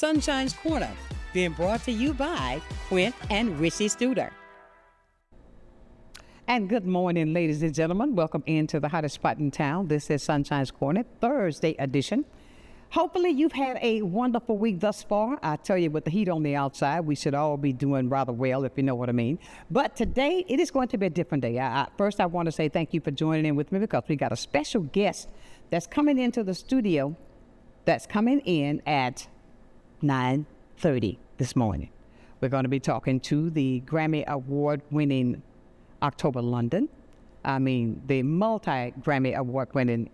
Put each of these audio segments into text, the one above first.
Sunshine's Corner, being brought to you by Quint and Richie Studer. And good morning, ladies and gentlemen. Welcome into the hottest spot in town. This is Sunshine's Corner, Thursday edition. Hopefully you've had a wonderful week thus far. I tell you, with the heat on the outside, we should all be doing rather well, if you know what I mean. But today, it is going to be a different day. First, I want to say thank you for joining in with me, because we got a special guest that's coming into the studio, that's coming in at 9:30 this morning. We're going to be talking to the Grammy Award-winning October London. The multi-Grammy Award-winning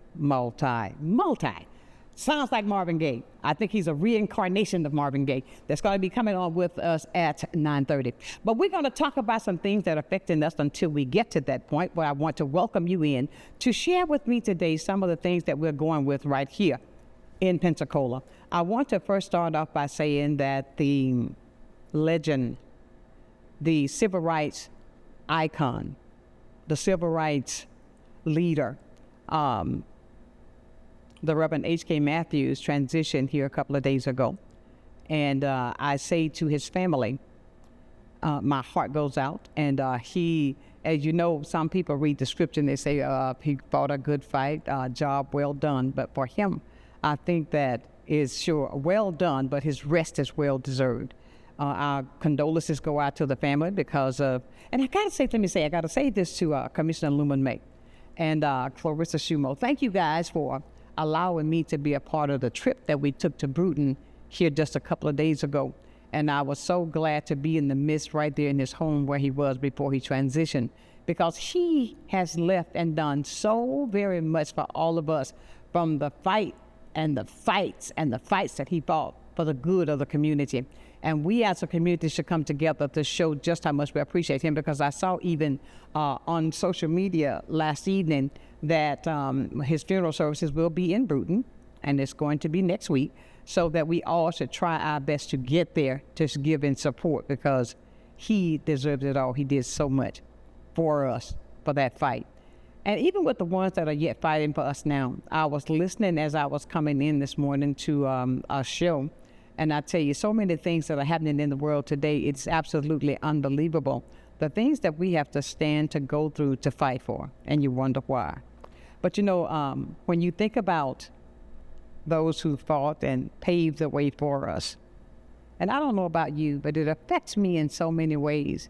sounds like Marvin Gaye. I think he's a reincarnation of Marvin Gaye. That's going to be coming on with us at 9:30. But we're going to talk about some things that are affecting us until we get to that point, where I want to welcome you in to share with me today some of the things that we're going with right here in Pensacola. I want to first start off by saying that the legend, the civil rights icon, the civil rights leader, the Reverend H.K. Matthews transitioned here a couple of days ago. And I say to his family, my heart goes out. And he, as you know, some people read the scripture and they say he fought a good fight, job well done. But for him, I think that is sure well done, but his rest is well deserved. Our condolences go out to the family because of, and I got to say this to Commissioner Luman May and Clarissa Shumo. Thank you guys for allowing me to be a part of the trip that we took to Bruton here just a couple of days ago. And I was so glad to be in the midst right there in his home where he was before he transitioned, because he has left and done so very much for all of us, from the fight and the fights that he fought for the good of the community. And we as a community should come together to show just how much we appreciate him, because I saw even on social media last evening that his funeral services will be in Bruton, and it's going to be next week, so that we all should try our best to get there to give in support, because he deserves it all. He did so much for us for that fight. And even with the ones that are yet fighting for us now, I was listening as I was coming in this morning to a show, and I tell you, so many things that are happening in the world today, it's absolutely unbelievable. The things that we have to stand to go through to fight for, and you wonder why. But you know, when you think about those who fought and paved the way for us, and I don't know about you, but it affects me in so many ways.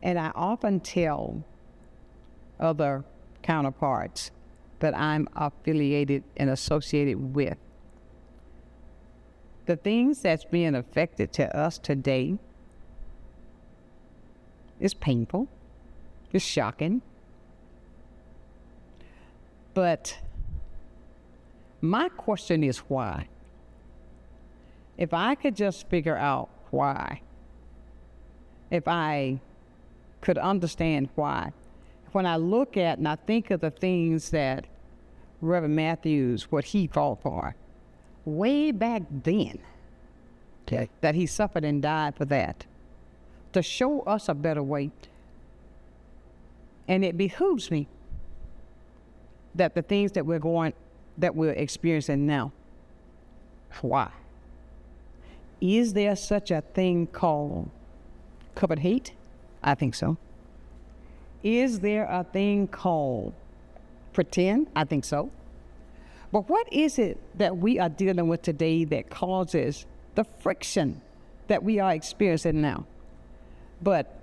And I often tell other counterparts that I'm affiliated and associated with, the things that's being affected to us today is painful, it's shocking. But my question is why? If I could just figure out why, if I could understand why, when I look at and I think of the things that Reverend Matthews, what he fought for, way back then, okay, that he suffered and died for that, to show us a better way. And it behooves me that the things that we're experiencing now, why? Is there such a thing called covered hate? I think so. Is there a thing called pretend? I think so. But what is it that we are dealing with today that causes the friction that we are experiencing now? But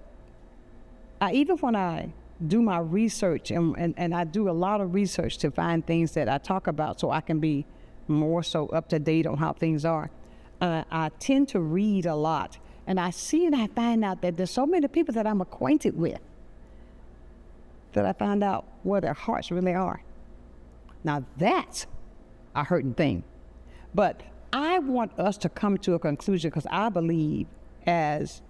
even when I do my research, and I do a lot of research to find things that I talk about so I can be more so up to date on how things are, I tend to read a lot. And I see and I find out that there's so many people that I'm acquainted with that I find out where their hearts really are. Now that's a hurting thing. But I want us to come to a conclusion, because I believe and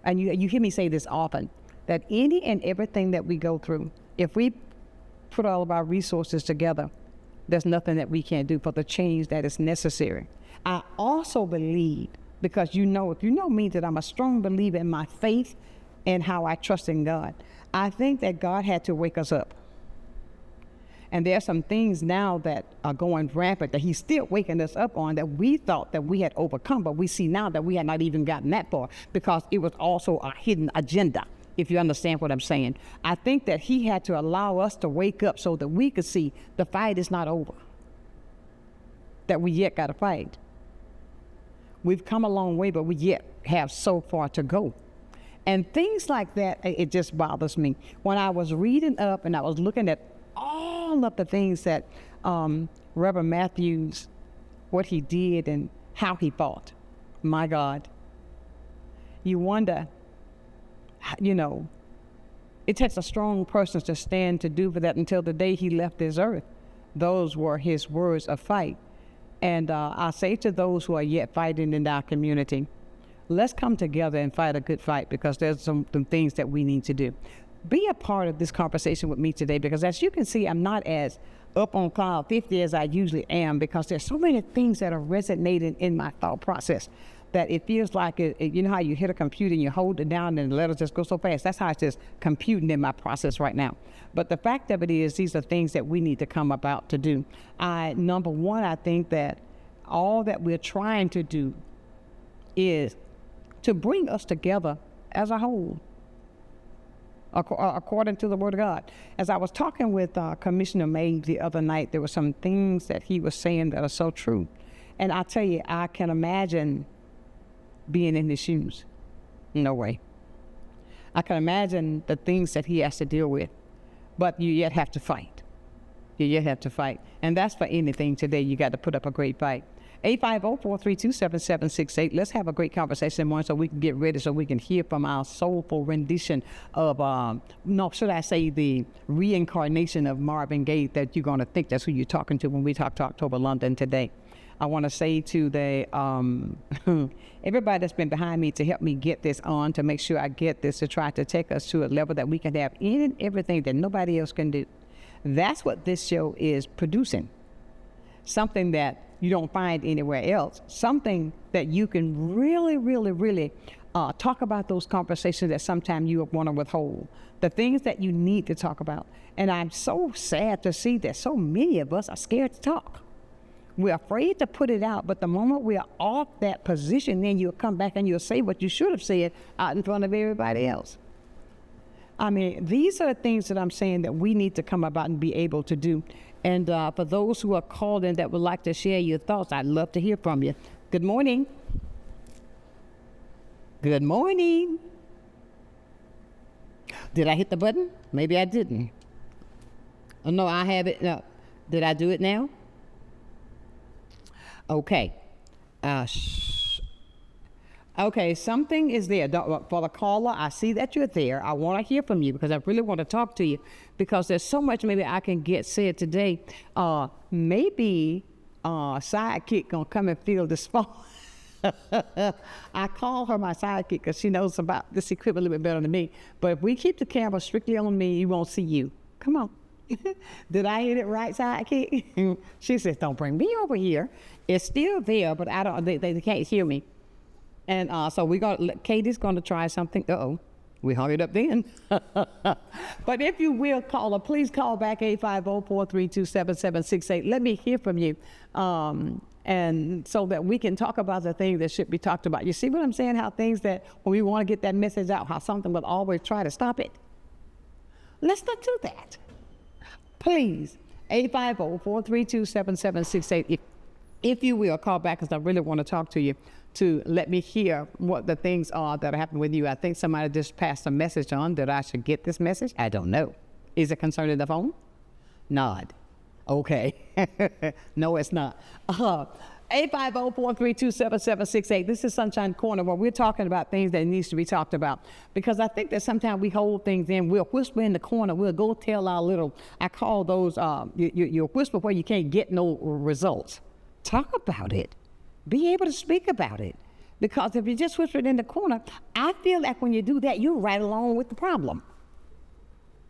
you hear me say this often, that any and everything that we go through, if we put all of our resources together, there's nothing that we can't do for the change that is necessary. I also believe, because if you know me, that I'm a strong believer in my faith and how I trust in God. I think that God had to wake us up. And there are some things now that are going rampant that he's still waking us up on that we thought that we had overcome, but we see now that we had not even gotten that far because it was also a hidden agenda, if you understand what I'm saying. I think that he had to allow us to wake up so that we could see the fight is not over, that we yet got to fight. We've come a long way, but we yet have so far to go. And things like that, it just bothers me. When I was reading up and I was looking at all of the things that Reverend Matthews, what he did and how he fought, my God, you wonder, you know, it takes a strong person to stand to do for that until the day he left this earth. Those were his words of fight. And I say to those who are yet fighting in our community, let's come together and fight a good fight, because there's some things that we need to do. Be a part of this conversation with me today, because as you can see, I'm not as up on cloud 50 as I usually am, because there's so many things that are resonating in my thought process that it feels like, you know how you hit a computer and you hold it down and the letters just go so fast? That's how it's just computing in my process right now. But the fact of it is, these are things that we need to come about to do. Number one, I think that all that we're trying to do is to bring us together as a whole, according to the Word of God. As I was talking with Commissioner May the other night, there were some things that he was saying that are so true. And I tell you, I can imagine being in his shoes. No way. I can imagine the things that he has to deal with, but you yet have to fight. You yet have to fight. And that's for anything today. You got to put up a great fight. 850-432-7768. Let's have a great conversation more so we can get ready, so we can hear from our soulful rendition of, should I say the reincarnation of Marvin Gaye, that you're going to think that's who you're talking to when we talk to October London today. I want to say to the everybody that's been behind me to help me get this on, to make sure I get this, to try to take us to a level that we can have in and everything that nobody else can do. That's what this show is producing. Something that you don't find anywhere else. Something that you can really, really, really talk about, those conversations that sometimes you want to withhold. The things that you need to talk about. And I'm so sad to see that so many of us are scared to talk. We're afraid to put it out, but the moment we are off that position, then you'll come back and you'll say what you should have said out in front of everybody else. I mean, these are the things that I'm saying that we need to come about and be able to do. And for those who are called in that would like to share your thoughts, I'd love to hear from you. Good morning. Good morning. Did I hit the button? Maybe I didn't. Oh, no, I have it. No. Did I do it now? Okay. Okay, something is there. For the caller, I see that you're there. I want to hear from you because I really want to talk to you, because there's so much maybe I can get said today. Maybe sidekick gonna come and fill this phone. I call her my sidekick because she knows about this equipment a little bit better than me. But if we keep the camera strictly on me, you won't see you. Come on. Did I hit it right, sidekick? She says, don't bring me over here. It's still there, but I don't. They can't hear me. And so Katie's going to try something. Uh-oh, we hung it up then. But if you will call her, please call back 850-432-7768. Let me hear from you. And so that we can talk about the things that should be talked about. You see what I'm saying? How things that, when we want to get that message out, how something will always try to stop it. Let's not do that. Please, 850-432-7768. If you will, call back, because I really want to talk to you, to let me hear what the things are that are happening with you. I think somebody just passed a message on that I should get this message. I don't know. Is it concerning the phone? Nod. Okay. No, it's not. 850-432-7768. This is Sunshine Corner, where we're talking about things that needs to be talked about. Because I think that sometimes we hold things in. We'll whisper in the corner. We'll go tell our little, I call those, you whisper where you can't get no results. Talk about it. Be able to speak about it. Because if you just whisper it in the corner, I feel like when you do that, you're right along with the problem.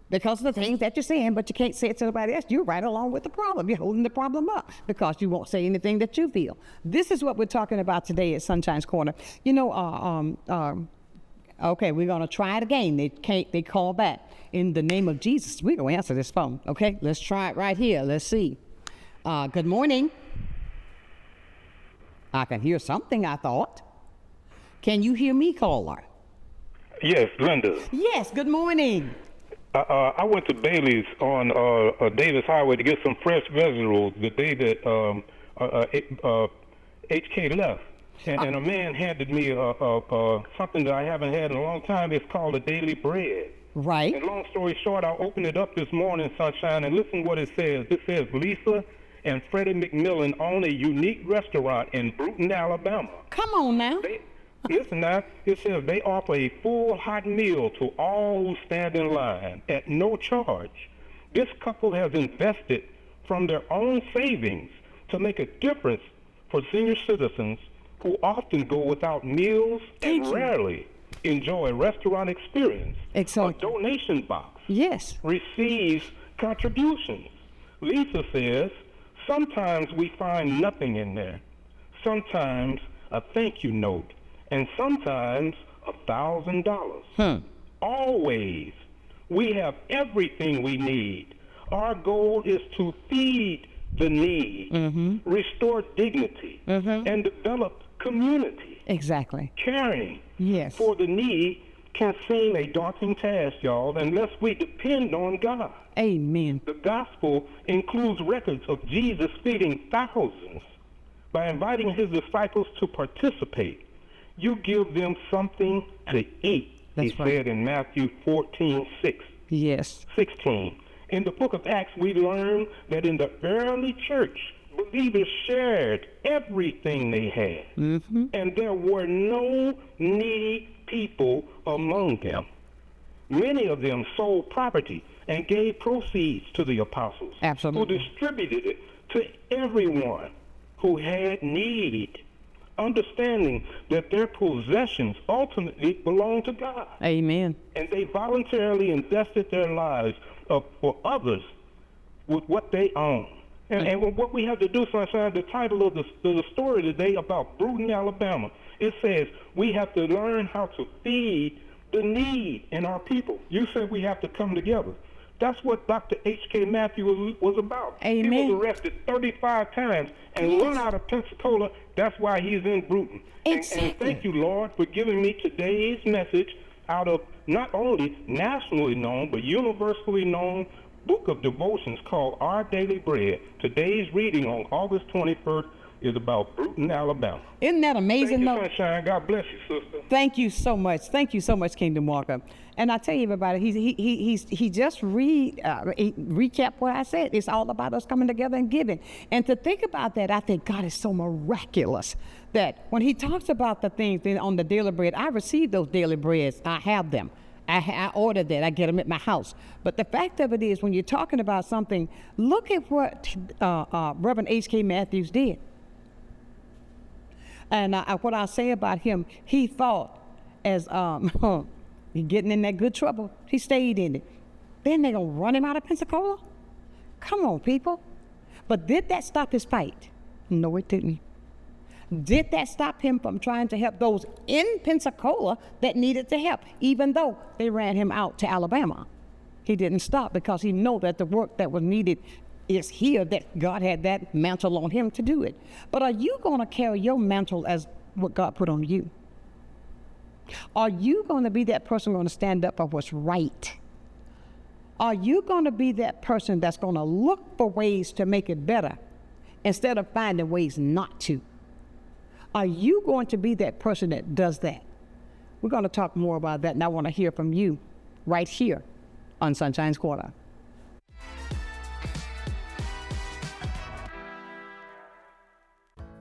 Because of the things that you're saying, but you can't say it to somebody else, you're right along with the problem. You're holding the problem up because you won't say anything that you feel. This is what we're talking about today at Sunshine's Corner. You know, Okay, we're going to try it again. They call back. In the name of Jesus, we're going to answer this phone. Okay, let's try it right here. Let's see. Good morning. I can hear something, I thought. Can you hear me, caller? Yes, Linda. Yes, good morning. I went to Bailey's on Davis Highway to get some fresh vegetables the day that HK left. And a man handed me something that I haven't had in a long time. It's called a daily bread. Right. And long story short, I opened it up this morning, Sonshine, and listen what it says. It says, Lisa and Freddie McMillan own a unique restaurant in Bruton, Alabama. Come on now. Listen now, it says they offer a full hot meal to all who stand in line at no charge. This couple has invested from their own savings to make a difference for senior citizens who often go without meals and rarely enjoy a restaurant experience. Excellent. A donation box Yes. receives contributions. Lisa says, sometimes we find nothing in there. Sometimes a thank you note. And sometimes $1,000. Always, we have everything we need. Our goal is to feed the need, restore dignity, and develop community. Exactly. Caring Yes. for the need can seem a daunting task, y'all, unless we depend on God. Amen. The gospel includes records of Jesus feeding thousands. By inviting his disciples to participate, you give them something to eat, That's he right. said in Matthew 14:16. Yes. In the book of Acts, we learn that in the early church, believers shared everything they had, and there were no needy people among them. Many of them sold property and gave proceeds to the apostles, Absolutely. who distributed it to everyone who had need, understanding that their possessions ultimately belong to God. Amen. And they voluntarily invested their lives for others with what they own. And what we have to do, Sonshine, the title of the story today about Bruton, Alabama, it says we have to learn how to feed the need in our people. You said we have to come together. That's what Dr. H.K. Matthews was about. Amen. He was arrested 35 times and run out of Pensacola. That's why he's in Bruton. Exactly. And thank you, Lord, for giving me today's message out of not only nationally known, but universally known book of devotions called Our Daily Bread. Today's reading on August 21st is about Bruton, Alabama. Isn't that amazing? Thank you, Sonshine. God bless you, sister. Thank you so much. Thank you so much, Kingdom Walker. And I tell you, everybody, he just recap what I said. It's all about us coming together and giving. And to think about that, I think God is so miraculous that when he talks about the things on the daily bread, I receive those daily breads. I have them. I ordered that. I get them at my house. But the fact of it is, when you're talking about something, look at what Reverend H.K. Matthews did. And what I'll say about him, he thought as getting in that good trouble, he stayed in it. Then they're going to run him out of Pensacola? Come on, people. But did that stop his fight? No, it didn't. Did that stop him from trying to help those in Pensacola that needed the help, even though they ran him out to Alabama? He didn't stop because he knew that the work that was needed is here, that God had that mantle on him to do it. But are you going to carry your mantle as what God put on you? Are you going to be that person going to stand up for what's right? Are you going to be that person that's going to look for ways to make it better instead of finding ways not to? Are you going to be that person that does that? We're going to talk more about that, and I want to hear from you right here on Sonshine's Corner.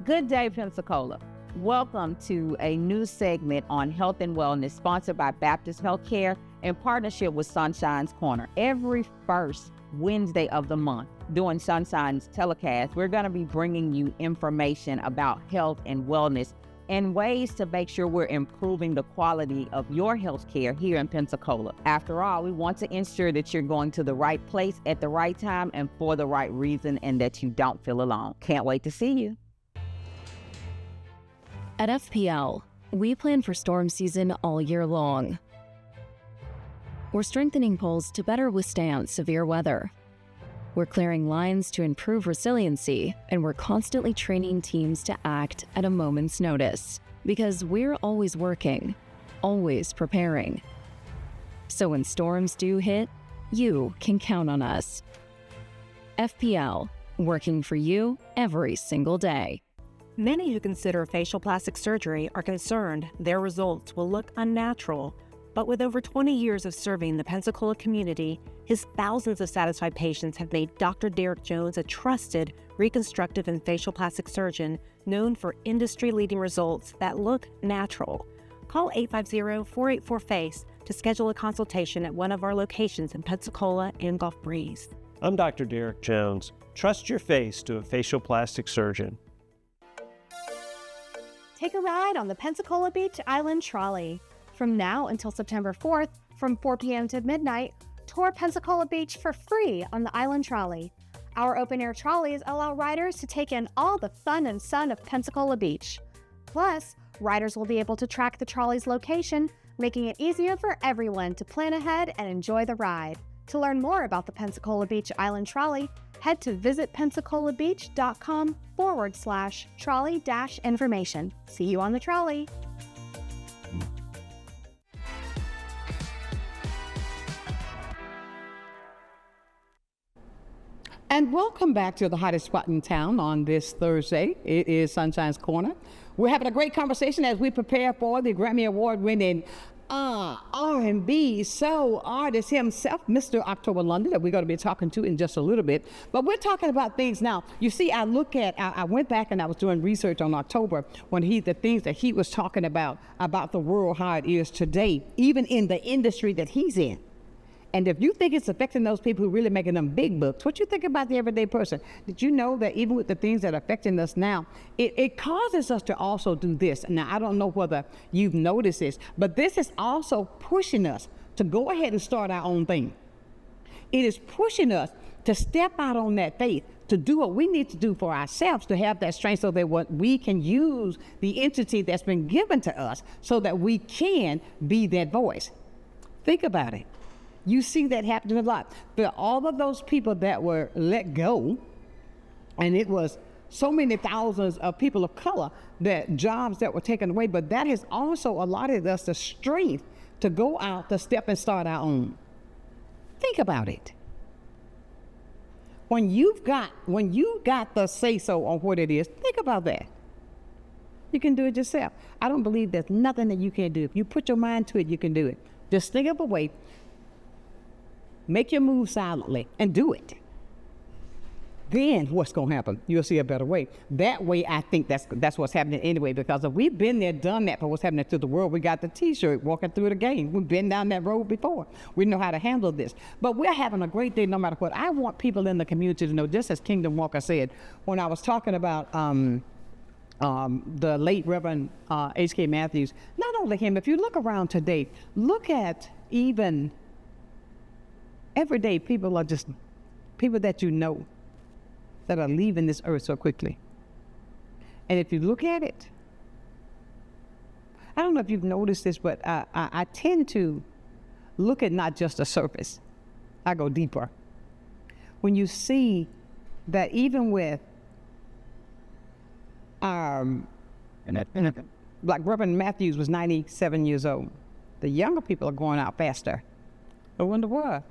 Good day, Pensacola. Welcome to a new segment on health and wellness sponsored by Baptist Healthcare in partnership with Sonshine's Corner. Every first Wednesday of the month during Sonshine's telecast, we're going to be bringing you information about health and wellness and ways to make sure we're improving the quality of your health care here in Pensacola. After all, we want to ensure that you're going to the right place at the right time and for the right reason, and that you don't feel alone. Can't wait to see you. At FPL, we plan for storm season all year long. We're strengthening poles to better withstand severe weather. We're clearing lines to improve resiliency, and we're constantly training teams to act at a moment's notice, because we're always working, always preparing. So when storms do hit, you can count on us. FPL, working for you every single day. Many who consider facial plastic surgery are concerned their results will look unnatural, but with over 20 years of serving the Pensacola community, his thousands of satisfied patients have made Dr. Derek Jones a trusted reconstructive and facial plastic surgeon known for industry-leading results that look natural. Call 850-484-FACE to schedule a consultation at one of our locations in Pensacola and Gulf Breeze. I'm Dr. Derek Jones. Trust your face to a facial plastic surgeon. Take a ride on the Pensacola Beach Island Trolley. From now until September 4th, from 4 p.m. to midnight, tour Pensacola Beach for free on the Island Trolley. Our open-air trolleys allow riders to take in all the fun and sun of Pensacola Beach. Plus, riders will be able to track the trolley's location, making it easier for everyone to plan ahead and enjoy the ride. To learn more about the Pensacola Beach Island Trolley, head to visitpensacolabeach.com/trolley-information. See you on the trolley. And welcome back to the hottest spot in town on this Thursday. It is Sonshine's Corner. We're having a great conversation as we prepare for the Grammy Award-winning R&B soul artist himself, Mr. October London, that we're going to be talking to in just a little bit. But we're talking about things now. You see, I went back and I was doing research on October when the things that he was talking about the world, how it is today, even in the industry that he's in. And if you think it's affecting those people who are really making them big bucks, what you think about the everyday person? Did you know that even with the things that are affecting us now, it causes us to also do this? Now, I don't know whether you've noticed this, but this is also pushing us to go ahead and start our own thing. It is pushing us to step out on that faith, to do what we need to do for ourselves, to have that strength so that we can use the entity that's been given to us so that we can be that voice. Think about it. You see that happening a lot. But all of those people that were let go, and it was so many thousands of people of color, that jobs that were taken away, but that has also allotted us the strength to go out, to step and start our own. Think about it. When you got the say-so on what it is, think about that. You can do it yourself. I don't believe there's nothing that you can't do. If you put your mind to it, you can do it. Just think of a way. Make your move silently and do it. Then what's going to happen? You'll see a better way. That way, I think that's what's happening anyway, because if we've been there, done that for what's happening to the world, we got the T-shirt walking through the game. We've been down that road before. We know how to handle this. But we're having a great day no matter what. I want people in the community to know, just as Kingdom Walker said, when I was talking about the late Reverend H.K. Matthews, not only him, if you look around today, look at even everyday people are just people that you know that are leaving this earth so quickly. And if you look at it, I don't know if you've noticed this, but I tend to look at not just the surface. I go deeper. When you see that even with like Reverend Matthews was 97 years old, the younger people are going out faster. I wonder why.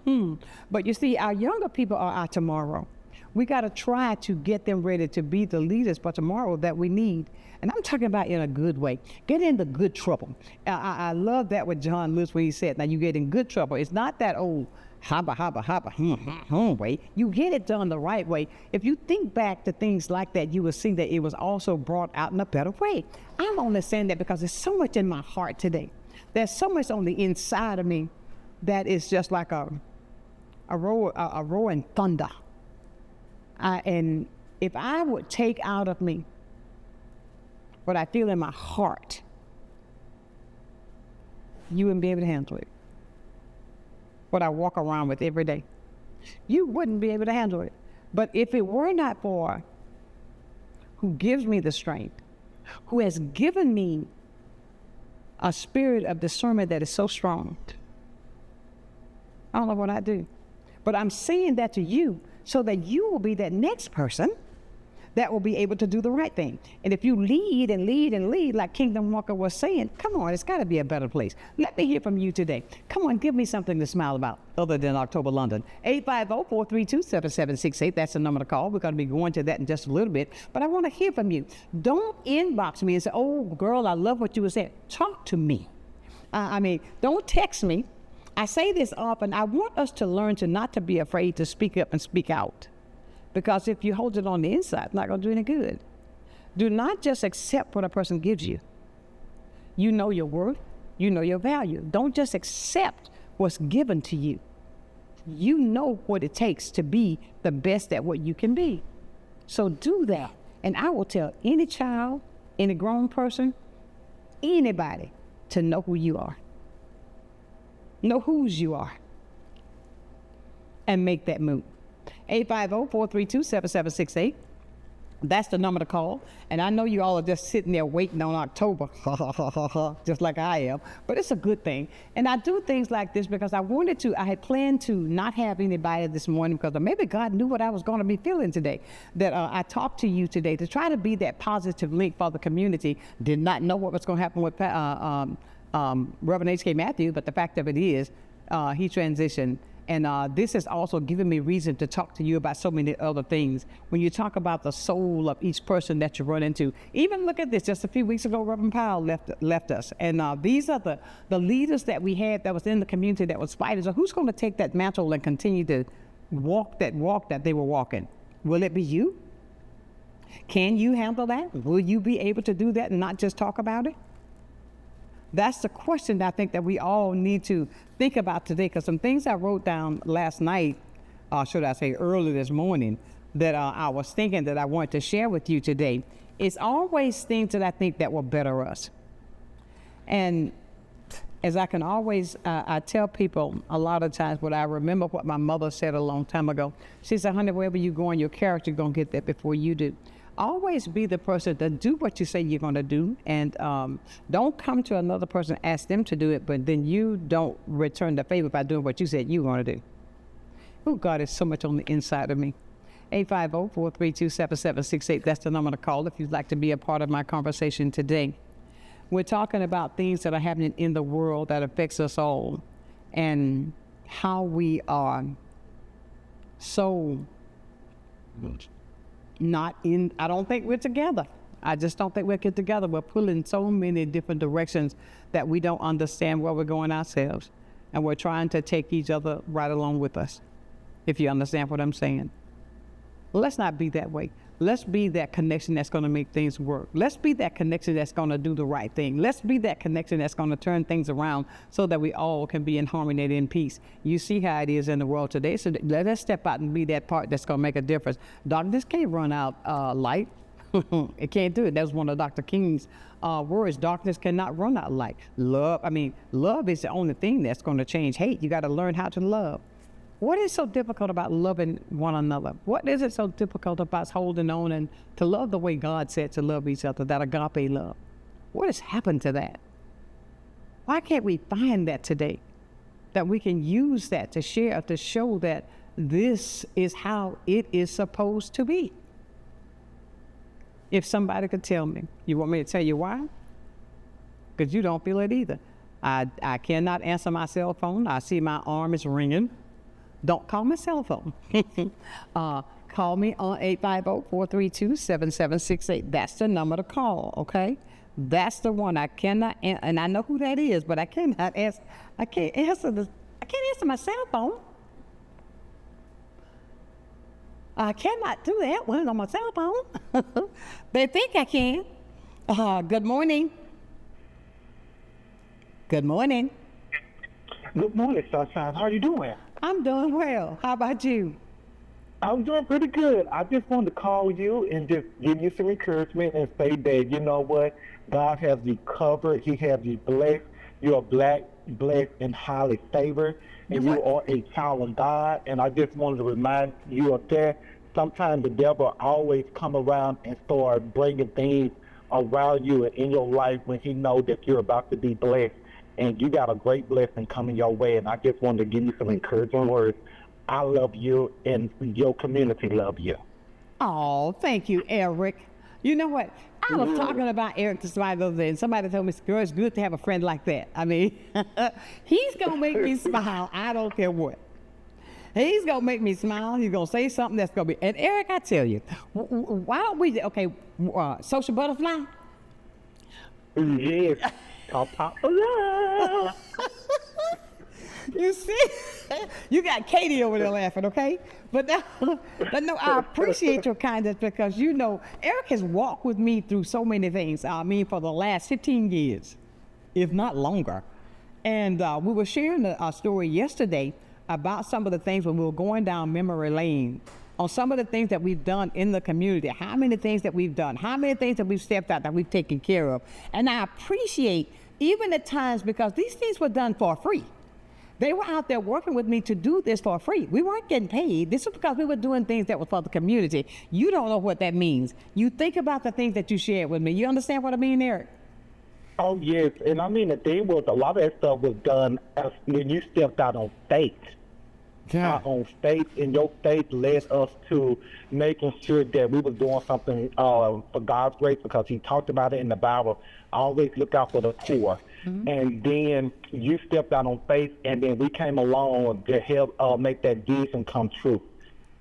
But you see, our younger people are our tomorrow. We got to try to get them ready to be the leaders for tomorrow that we need. And I'm talking about in a good way. Get into good trouble. I love that with John Lewis when he said, now you get in good trouble. It's not that old way. You get it done the right way. If you think back to things like that, you will see that it was also brought out in a better way. I'm only saying that because there's so much in my heart today. There's so much on the inside of me that is just like a roaring thunder. And if I would take out of me what I feel in my heart, you wouldn't be able to handle it. What I walk around with every day, you wouldn't be able to handle it. But if it were not for who gives me the strength, who has given me a spirit of discernment that is so strong. I don't know what I do. But I'm saying that to you so that you will be that next person that will be able to do the right thing. And if you lead and lead and lead, like Kingdom Walker was saying, come on, it's got to be a better place. Let me hear from you today. Come on, give me something to smile about other than October London. 850-432-7768. That's the number to call. We're going to be going to that in just a little bit. But I want to hear from you. Don't inbox me and say, oh, girl, I love what you were saying. Talk to me. Don't text me. I say this often. I want us to learn to not to be afraid to speak up and speak out. Because if you hold it on the inside, it's not going to do any good. Do not just accept what a person gives you. You know your worth. You know your value. Don't just accept what's given to you. You know what it takes to be the best at what you can be. So do that. And I will tell any child, any grown person, anybody to know who you are. Know whose you are. And make that move. 850-432-7768. That's the number to call. And I know you all are just sitting there waiting on October, just like I am. But it's a good thing. And I do things like this because I had planned to not have anybody this morning because maybe God knew what I was going to be feeling today. That I talked to you today to try to be that positive link for the community. Did not know what was going to happen with Reverend H.K. Matthews, but the fact of it is he transitioned. And this has also given me reason to talk to you about so many other things. When you talk about the soul of each person that you run into, even look at this, just a few weeks ago, Reverend Powell left us. And these are the leaders that we had that was in the community that was fighters. So who's going to take that mantle and continue to walk that they were walking? Will it be you? Can you handle that? Will you be able to do that and not just talk about it? That's the question that I think that we all need to think about today, because some things I wrote down last night, should I say early this morning, that I was thinking that I wanted to share with you today. It's always things that I think that will better us. And as I can always, I tell people a lot of times what I remember what my mother said a long time ago. She said, honey, wherever you go in your character, you're going to get that before you do. Always be the person that do what you say you're going to do, and don't come to another person, ask them to do it, but then you don't return the favor by doing what you said you were going to do. Oh, God is so much on the inside of me. 850-432-7768. That's the number to call if you'd like to be a part of my conversation today. We're talking about things that are happening in the world that affects us all, and how we are so not in, I don't think we're together. I just don't think we're together. We're pulling so many different directions that we don't understand where we're going ourselves. And we're trying to take each other right along with us, if you understand what I'm saying. Let's not be that way. Let's be that connection that's going to make things work. Let's be that connection that's going to do the right thing. Let's be that connection that's going to turn things around so that we all can be in harmony and in peace. You see how it is in the world today. So let us step out and be that part that's going to make a difference. Darkness can't run out light. It can't do it. That was one of Dr. King's words. Darkness cannot run out light. Love is the only thing that's going to change hate. You got to learn how to love. What is so difficult about loving one another? What is it so difficult about holding on and to love the way God said to love each other, that agape love? What has happened to that? Why can't we find that today? That we can use that to share, to show that this is how it is supposed to be. If somebody could tell me, you want me to tell you why? Because you don't feel it either. I cannot answer my cell phone. I see my arm is ringing. Don't call my cell phone. Call me on 850-432-7768. That's the number to call, okay? That's the one. I cannot, and I know who that is, but I can't answer my cell phone. I cannot do that one on my cell phone. They think I can. Good morning. Good morning. Good morning, Sonshine. How are you doing? I'm doing well. How about you? I'm doing pretty good. I just wanted to call you and just give you some encouragement and say that, you know what, God has you covered. He has you blessed. You are blessed, and highly favored, and you are a child of God. And I just wanted to remind you of that. Sometimes the devil always come around and start bringing things around you and in your life when he know that you're about to be blessed and you got a great blessing coming your way. And I just wanted to give you some encouraging words. I love you and your community love you. Oh, thank you, Eric. You know what? I was talking about Eric to somebody the other day, and somebody told me, girl, it's good to have a friend like that. I mean, he's going to make me smile. I don't care what. He's going to make me smile. He's going to say something that's going to be. And Eric, I tell you, why don't we, Social Butterfly? Yes. Top of love. You see, you got Katie over there laughing, okay? But no, I appreciate your kindness because, you know, Eric has walked with me through so many things. I mean, for the last 15 years, if not longer. And we were sharing a story yesterday about some of the things when we were going down memory lane on some of the things that we've done in the community, how many things that we've done, how many things that we've stepped out that we've taken care of. And I appreciate even at times because these things were done for free. They were out there working with me to do this for free. We weren't getting paid. This was because we were doing things that were for the community. You don't know what that means. You think about the things that you shared with me. You understand what I mean, Eric? Oh, yes. And I mean, the thing was, a lot of that stuff was done when you stepped out on faith. Yeah. On faith, and your faith led us to making sure that we were doing something for God's grace, because he talked about it in the Bible. Always look out for the poor. Mm-hmm. And then you stepped out on faith, and then we came along to help make that vision come true.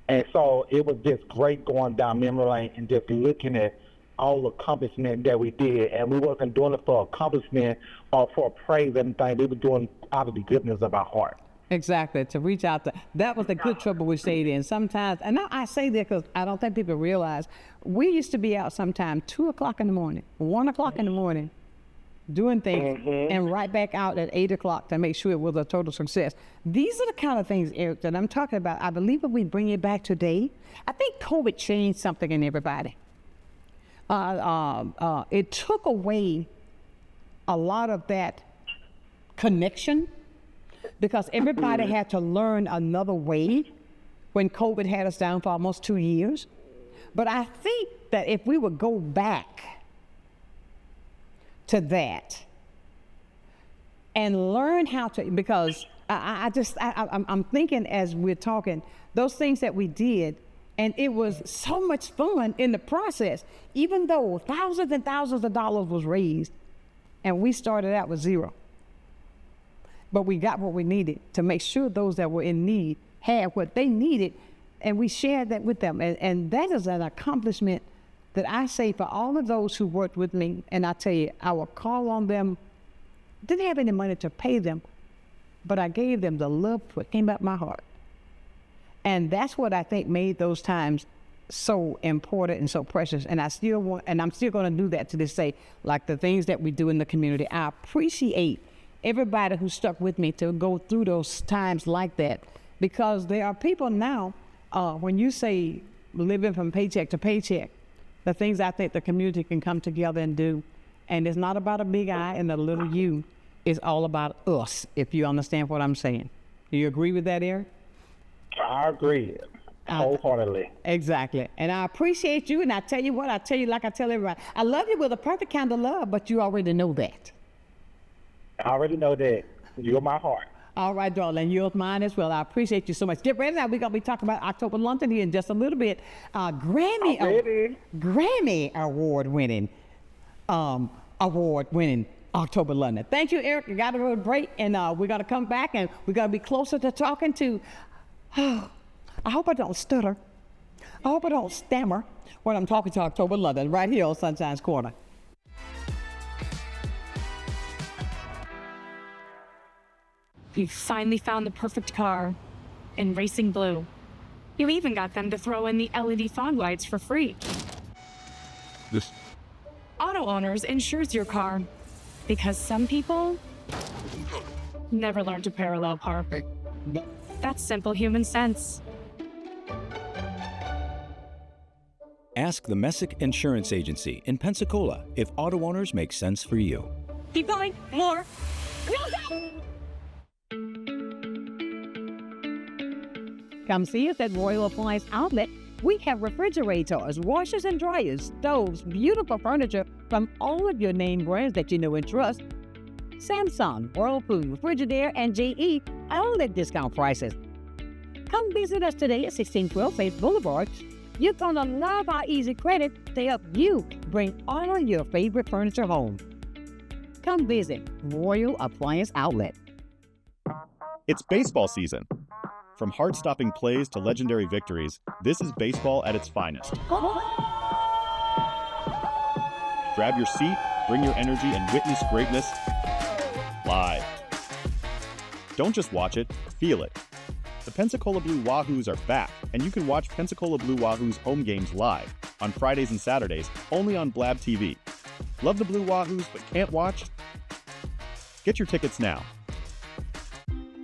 And so it was just great going down memory lane and just looking at all the accomplishment that we did. And we wasn't doing it for accomplishment or for praise or anything. We were doing out of the goodness of our heart. Exactly, to reach out to, that was the good trouble we stayed in. Sometimes, and I say that because I don't think people realize, we used to be out sometime 2 o'clock in the morning, 1 o'clock in the morning, doing things, and right back out at 8 o'clock to make sure it was a total success. These are the kind of things, Eric, that I'm talking about. I believe if we bring it back today, I think COVID changed something in everybody. It took away a lot of that connection, because everybody had to learn another way when COVID had us down for almost 2 years. But I think that if we would go back to that and learn how to, because I'm thinking as we're talking, those things that we did, and it was so much fun in the process, even though thousands and thousands of dollars was raised and we started out with zero. But we got what we needed to make sure those that were in need had what they needed, and we shared that with them. And that is an accomplishment that I say for all of those who worked with me. And I tell you, I will call on them. Didn't have any money to pay them, but I gave them the love that came out my heart. And that's what I think made those times so important and so precious. And I'm still going to do that to this day, like the things that we do in the community. I appreciate everybody who stuck with me to go through those times like that, because there are people now, when you say living from paycheck to paycheck, the things I think the community can come together and do, and it's not about a big I and a little you, it's all about us, if you understand what I'm saying. Do you agree with that, Eric? I agree wholeheartedly. Exactly. And I appreciate you, and I tell you what, I tell you like I tell everybody, I love you with a perfect kind of love, but you already know that. I already know that. You're my heart. All right, darling. You're mine as well. I appreciate you so much. Get ready now. We're going to be talking about October London here in just a little bit. Grammy award-winning October London. Thank you, Eric. You got to go to break, and we're going to come back, and we're going to be closer to talking to, I hope I don't stutter. I hope I don't stammer when I'm talking to October London right here on Sunshine's Corner. You finally found the perfect car in racing blue. You even got them to throw in the LED fog lights for free. Auto Owners insures your car because some people never learn to parallel park. That's simple human sense. Ask the Messick Insurance Agency in Pensacola if Auto Owners make sense for you. Keep going, more. Come see us at Royal Appliance Outlet. We have refrigerators, washers and dryers, stoves, beautiful furniture, from all of your name brands that you know and trust. Samsung, Whirlpool, Frigidaire, and GE, all at discount prices. Come visit us today at 1612 Faith Boulevard. You're gonna love our easy credit to help you bring all your favorite furniture home. Come visit Royal Appliance Outlet. It's baseball season. From heart-stopping plays to legendary victories, this is baseball at its finest. Grab your seat, bring your energy, and witness greatness live. Don't just watch it, feel it. The Pensacola Blue Wahoos are back, and you can watch Pensacola Blue Wahoos home games live on Fridays and Saturdays, only on Blab TV. Love the Blue Wahoos but can't watch? Get your tickets now.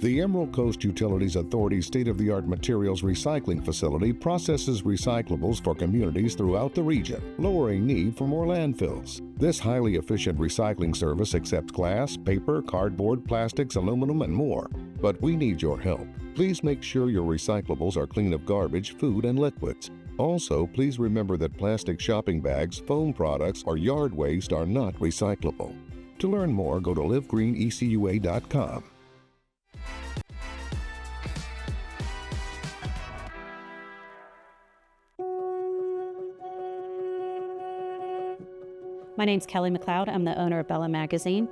The Emerald Coast Utilities Authority's state-of-the-art materials recycling facility processes recyclables for communities throughout the region, lowering need for more landfills. This highly efficient recycling service accepts glass, paper, cardboard, plastics, aluminum, and more. But we need your help. Please make sure your recyclables are clean of garbage, food, and liquids. Also, please remember that plastic shopping bags, foam products, or yard waste are not recyclable. To learn more, go to livegreenecua.com. My name's Kelly McLeod. I'm the owner of Bella Magazine.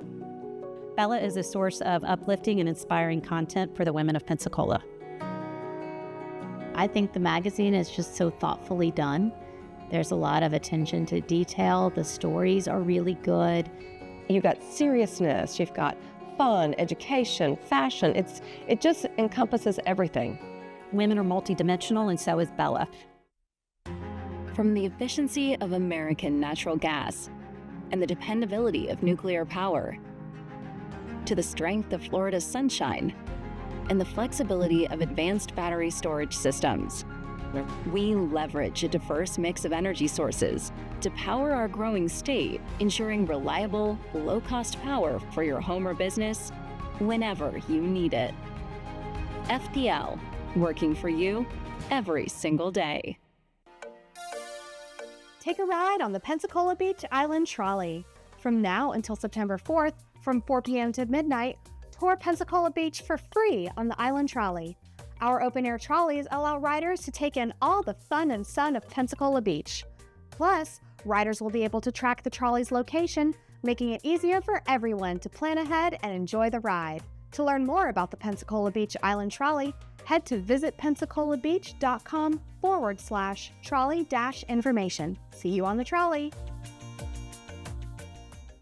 Bella is a source of uplifting and inspiring content for the women of Pensacola. I think the magazine is just so thoughtfully done. There's a lot of attention to detail. The stories are really good. You've got seriousness, you've got fun, education, fashion. It just encompasses everything. Women are multidimensional, and so is Bella. From the efficiency of American natural gas and the dependability of nuclear power, to the strength of Florida's sunshine and the flexibility of advanced battery storage systems, we leverage a diverse mix of energy sources to power our growing state, ensuring reliable, low-cost power for your home or business whenever you need it. FPL, working for you every single day. Take a ride on the Pensacola Beach Island Trolley. From now until September 4th, from 4 p.m. to midnight, tour Pensacola Beach for free on the Island Trolley. Our open-air trolleys allow riders to take in all the fun and sun of Pensacola Beach. Plus, riders will be able to track the trolley's location, making it easier for everyone to plan ahead and enjoy the ride. To learn more about the Pensacola Beach Island Trolley, head to visitpensacolabbeach.com/trolley-information. See you on the trolley.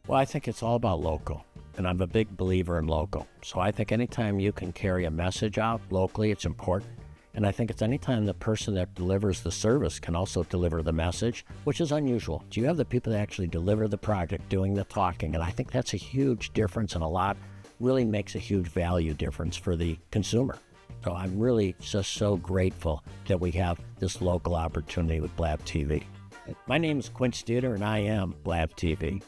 Well, I think it's all about local, and I'm a big believer in local. So I think anytime you can carry a message out locally, it's important. And I think it's anytime the person that delivers the service can also deliver the message, which is unusual. Do you have the people that actually deliver the project doing the talking? And I think that's a huge difference, and a lot really makes a huge value difference for the consumer. So I'm really just so grateful that we have this local opportunity with Blab TV. My name is Quince Dieter, and I am Blab TV.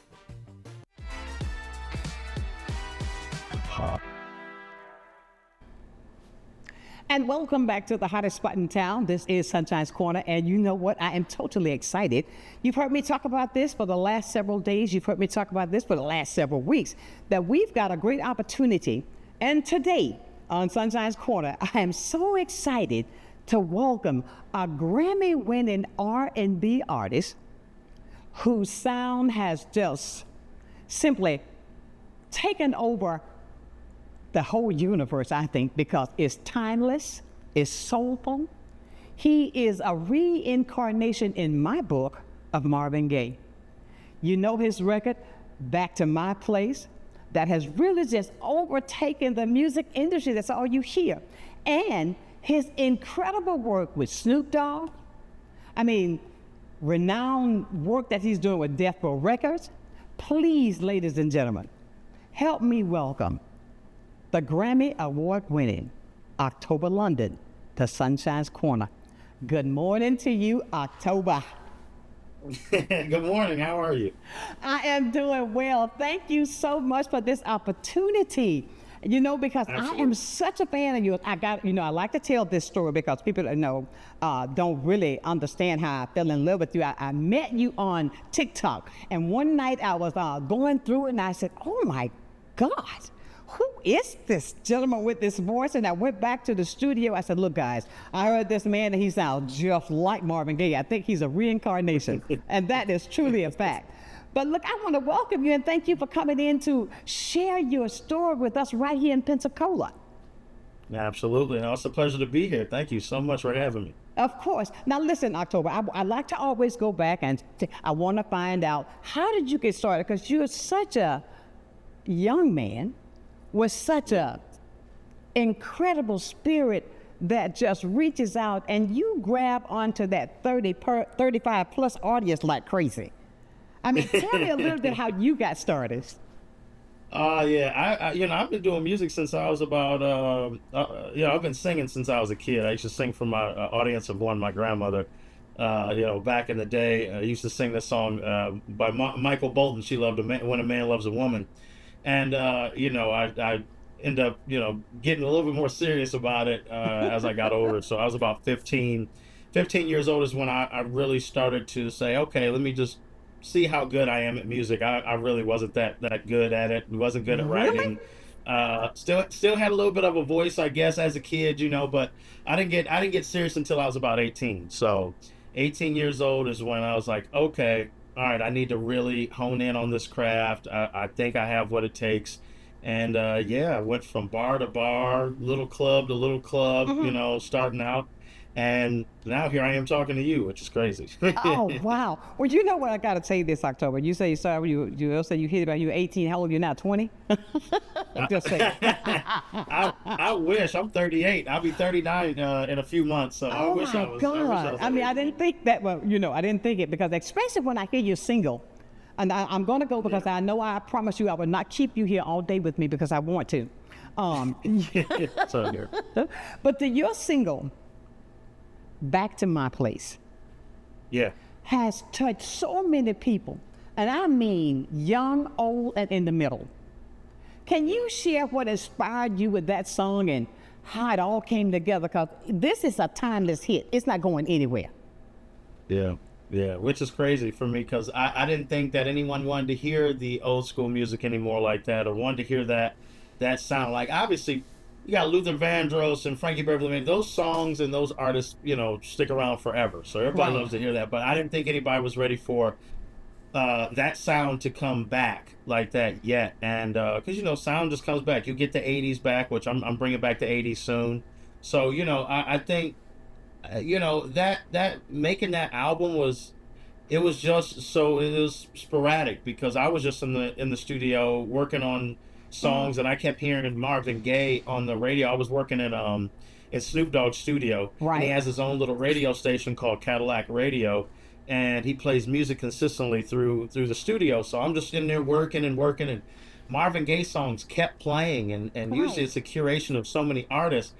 And welcome back to the hottest spot in town. This is Sunshine's Corner, and you know what? I am totally excited. You've heard me talk about this for the last several days. You've heard me talk about this for the last several weeks, that we've got a great opportunity. And today on Sunshine's Corner, I am so excited to welcome a Grammy-winning R&B artist whose sound has just simply taken over the whole universe, I think, because it's timeless, it's soulful. He is a reincarnation in my book of Marvin Gaye. You know his record, Back to My Place, that has really just overtaken the music industry. That's all you hear. And his incredible work with Snoop Dogg. I mean, renowned work that he's doing with Death Row Records. Please, ladies and gentlemen, help me welcome the Grammy Award-winning October London to Sunshine's Corner. Good morning to you, October. Good morning, how are you? I am doing well. Thank you so much for this opportunity. You know, because Absolutely. I am such a fan of yours. I like to tell this story because people don't really understand how I fell in love with you. I met you on TikTok, and one night I was going through it, and I said, oh my God, who is this gentleman with this voice? And I went back to the studio. I said, look, guys, I heard this man and he sounds just like Marvin Gaye. I think he's a reincarnation. And that is truly a fact. But look, I want to welcome you and thank you for coming in to share your story with us right here in Pensacola. Absolutely. No, it's a pleasure to be here. Thank you so much for having me. Of course. Now listen, October, I like to always go back and I want to find out, how did you get started? Because you're such a young man with such a incredible spirit that just reaches out, and you grab onto that 35 plus audience like crazy. I mean, tell me a little bit how you got started. Yeah, I've been doing music since I was about, I've been singing since I was a kid. I used to sing for my audience of one, my grandmother. Back in the day, I used to sing this song by Michael Bolton, She Loved a Man, When a Man Loves a Woman. And, I ended up, getting a little bit more serious about it as I got older. So I was about 15 years old is when I really started to say, okay, let me just see how good I am at music. I really wasn't that good at it. Wasn't good at writing. Still had a little bit of a voice, I guess, as a kid, but I didn't get serious until I was about 18. So 18 years old is when I was like, okay, all right, I need to really hone in on this craft. I think I have what it takes. And I went from bar to bar, little club to little club, starting out. And now here I am talking to you, which is crazy. Oh, wow. Well, you know what? I got to tell you this, October. You say you started, you say you hit about you 18. How old are you now, 20? Just say. I wish. I'm 38. I'll be 39 in a few months. So I wish I was. I mean, I didn't think that, well, I didn't think it, because especially when I hear you're single. And I'm going to go because I know I promise you I will not keep you here all day with me because I want to. But you're single. Back to My Place. Yeah. Has touched so many people. And I mean young, old, and in the middle. Can you share what inspired you with that song and how it all came together? Because this is a timeless hit. It's not going anywhere. Yeah, which is crazy for me because I didn't think that anyone wanted to hear the old school music anymore like that, or wanted to hear that sound. Like, obviously, you got Luther Vandross and Frankie Beverly. I mean, those songs and those artists, stick around forever. So everybody loves to hear that. But I didn't think anybody was ready for that sound to come back like that yet. And because, sound just comes back. You get the 80s back, which I'm bringing back the 80s soon. So, I think, that making that album was sporadic because I was just in the studio working on songs, and I kept hearing Marvin Gaye on the radio. I was working in Snoop Dogg's studio. Right. And he has his own little radio station called Cadillac Radio, and he plays music consistently through the studio. So I'm just in there working, and Marvin Gaye songs kept playing, and usually it's a curation of so many artists.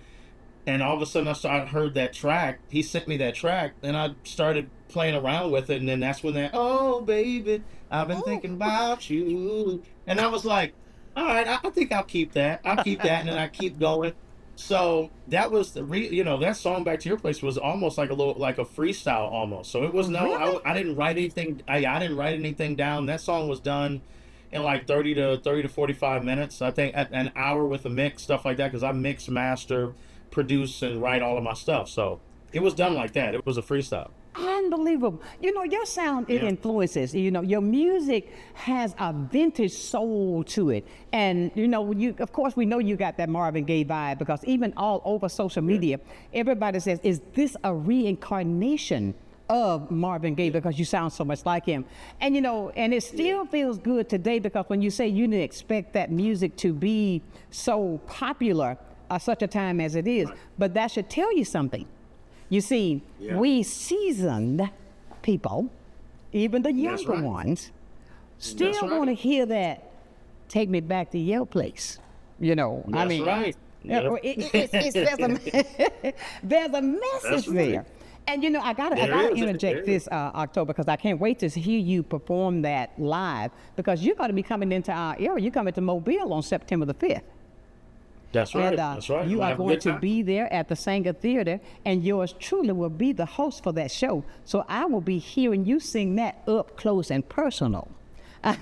And all of a sudden I heard that track. He sent me that track, and I started playing around with it, and then that's when oh baby, I've been thinking about you. And I was like, all right, I think I'll keep that. And then I keep going. So that was that song Back to Your Place was almost like a freestyle almost. So it was I didn't write anything. I didn't write anything down. That song was done in like 30 to 45 minutes. I think an hour with a mix, stuff like that, because I mix, master, produce, and write all of my stuff. So it was done like that. It was a freestyle. Unbelievable. Your sound, it influences. Your music has a vintage soul to it. And, of course, we know you got that Marvin Gaye vibe, because even all over social media, everybody says, is this a reincarnation of Marvin Gaye, because you sound so much like him? And, and it still feels good today, because when you say you didn't expect that music to be so popular at such a time as it is, but that should tell you something. You see, we seasoned people, even the younger ones, still want to hear that, take me back to your place. There's a message there. And I gotta interject this, October, because I can't wait to hear you perform that live, because you're going to be coming into our area. You're coming to Mobile on September the 5th. That's right. And, That's right. You We'll are have a going good to time. be there at the Sanger Theater, and yours truly will be the host for that show. So I will be hearing you sing that up close and personal.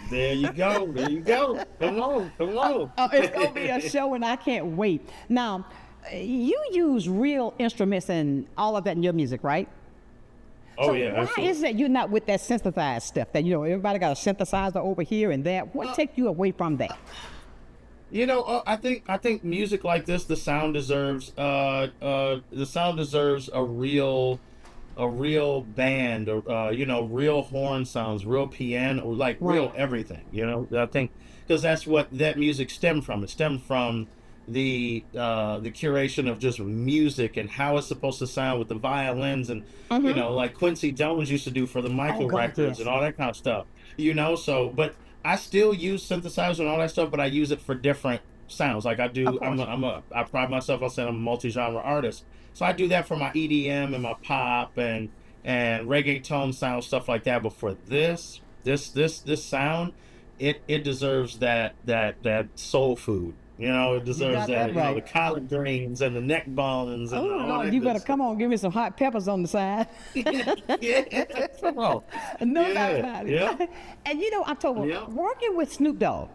There you go. There you go. Come on. Come on. It's going to be a show, and I can't wait. Now, you use real instruments and all of that in your music, right? Oh, So yeah, why absolutely. is it you're not with that synthesized stuff that, everybody got a synthesizer over here and that? What take you away from that? I think music like this, the sound deserves a real band, or real horn sounds, real piano, or like real everything. I think because that's what that music stemmed from. It stemmed from the curation of just music and how it's supposed to sound with the violins and like Quincy Jones used to do for the Michael records and all that kind of stuff. So but I still use synthesizer and all that stuff, but I use it for different sounds. Like I do, I pride myself on saying I'm a multi-genre artist. So I do that for my EDM and my pop and reggaeton sound, stuff like that. But for this sound, it deserves that soul food. It deserves that, the collard greens and the neck bones and all that. You better come on, give me some hot peppers on the side. Come on. No doubt about it. Yeah. And October, working with Snoop Dogg,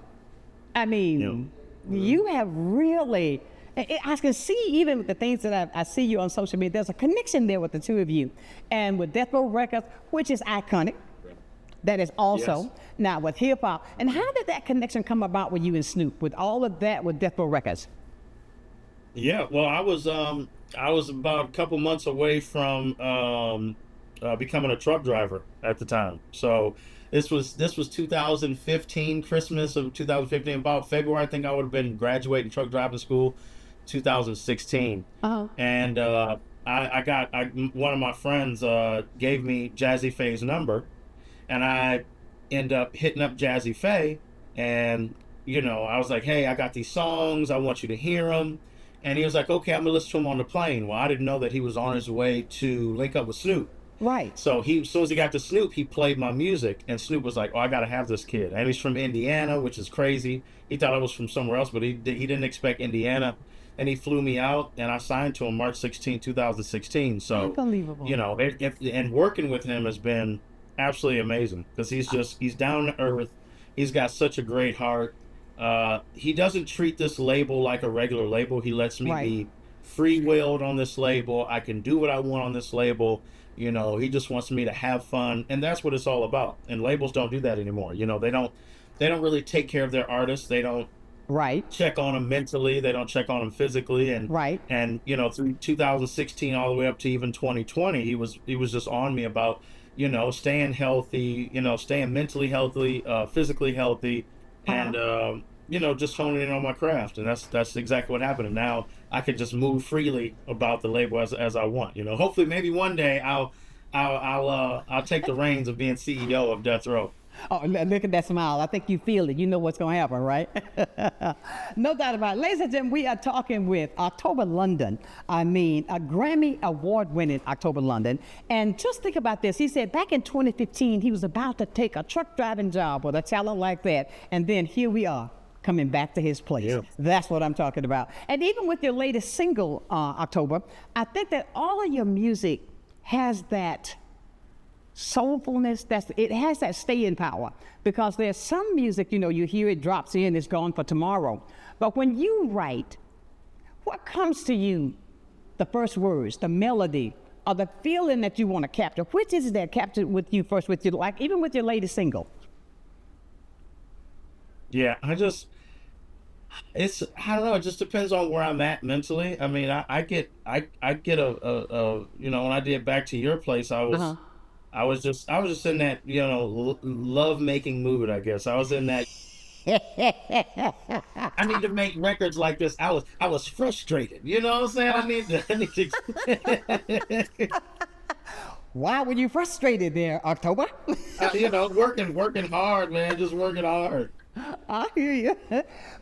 I mean, you have really, I can see even with the things that I see you on social media, there's a connection there with the two of you. And with Death Row Records, which is iconic, that is also now with hip hop. And how did that connection come about with you and Snoop, with all of that with Death Row Records? Yeah, well, I was about a couple months away from becoming a truck driver at the time. So this was 2015, Christmas of 2015, about February. I think I would have been graduating truck driving school, 2016. And one of my friends gave me Jazzy Faye's number, and I end up hitting up Jazzy Faye, and I was like, hey, I got these songs, I want you to hear them. And he was like, okay, I'm gonna listen to him on the plane. Well, I didn't know that he was on his way to link up with Snoop. Right. So as soon as he got to Snoop, he played my music, and Snoop was like, oh, I gotta have this kid. And he's from Indiana, which is crazy. He thought I was from somewhere else, but he didn't expect Indiana. And he flew me out, and I signed to him March 16, 2016. So, unbelievable. And working with him has been absolutely amazing, because he's down to earth. He's got such a great heart. He doesn't treat this label like a regular label. He lets me be free-willed on this label. I can do what I want on this label. He just wants me to have fun, and that's what it's all about. And labels don't do that anymore. They don't really take care of their artists. They don't check on them mentally. They don't check on them physically. And through 2016 all the way up to even 2020, he was just on me about staying healthy, staying mentally healthy, physically healthy, and just honing in on my craft. And that's exactly what happened. And now I can just move freely about the label as I want. Hopefully maybe one day I'll take the reins of being CEO of Death Row. Oh, look at that smile. I think you feel it. You know what's going to happen, right? No doubt about it. Ladies and gentlemen, we are talking with October London. I mean, a Grammy award-winning October London. And just think about this. He said back in 2015, he was about to take a truck driving job with a talent like that. And then here we are, coming back to his place. Yeah. That's what I'm talking about. And even with your latest single, October, I think that all of your music has that soulfulness, it has that staying power, because there's some music, you hear it drops in, it's gone for tomorrow. But when you write, what comes to you, the first words, the melody, or the feeling that you want to capture? Which is it that captured with you first, even with your latest single? Yeah, I don't know, it just depends on where I'm at mentally. I mean, I get a when I did Back to Your Place, I was just in that, love-making mood, I guess. I was in that. I need to make records like this. I was frustrated. You know what I'm saying? I need to. Why were you frustrated there, October? Working hard, man. Just working hard. I hear you.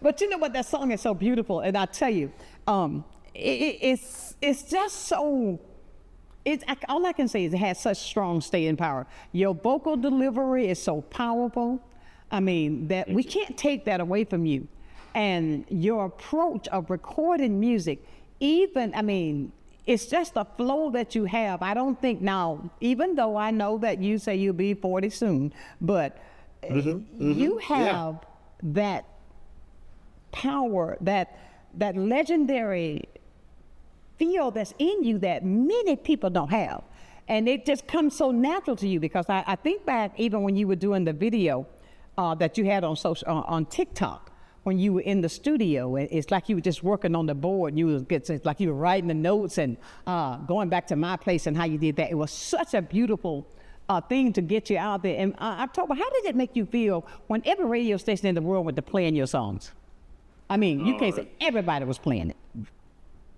But you know what? That song is so beautiful. And I tell you, it's just so. All I can say is it has such strong staying power. Your vocal delivery is so powerful. I mean, that we can't take that away from you. and your approach of recording music, even, I mean, it's just a flow that you have. I don't think now, even though I know that you say you'll be 40 soon, but you have that power, that legendary feel that's in you that many people don't have. And it just comes so natural to you, because I think back even when you were doing the video that you had on TikTok, when you were in the studio, it's like you were just working on the board. It's like you were writing the notes and going back to my place and how you did that. It was such a beautiful thing to get you out there. And October, how did it make you feel when every radio station in the world went to playing your songs? I mean, you can't say everybody was playing it.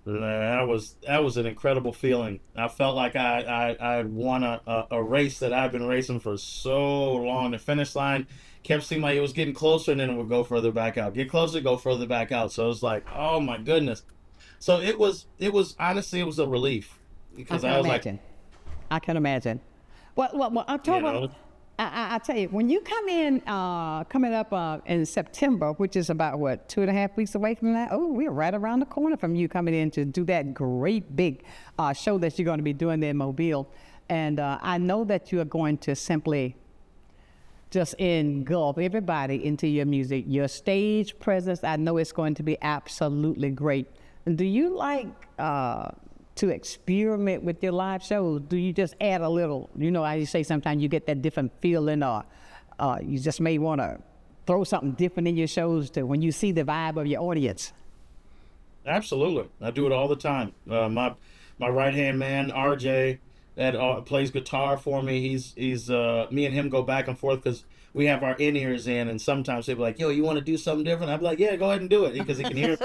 That was an incredible feeling. I felt like I won a race that I've been racing for so long. The finish line kept seeming like it was getting closer, and then it would go further back out. Get closer, go further back out. So it was like, oh my goodness. So it was honestly, it was a relief, because I was like, I can imagine. Well, October. You know, I tell you, when you come in, coming up in September, which is about, 2.5 weeks away from that? Oh, we're right around the corner from you coming in to do that great big show that you're going to be doing there in Mobile. And I know that you are going to simply just engulf everybody into your music. Your stage presence, I know it's going to be absolutely great. Do you like to experiment with your live shows? Do you just add a little, as you say, sometimes you get that different feeling, or you just may want to throw something different in your shows to when you see the vibe of your audience? Absolutely. I do it all the time. My right-hand man, RJ, that plays guitar for me, he's me and him go back and forth, because we have our in-ears in, and sometimes they'll be like, yo, you want to do something different? I'm like, yeah, go ahead and do it, because he can hear.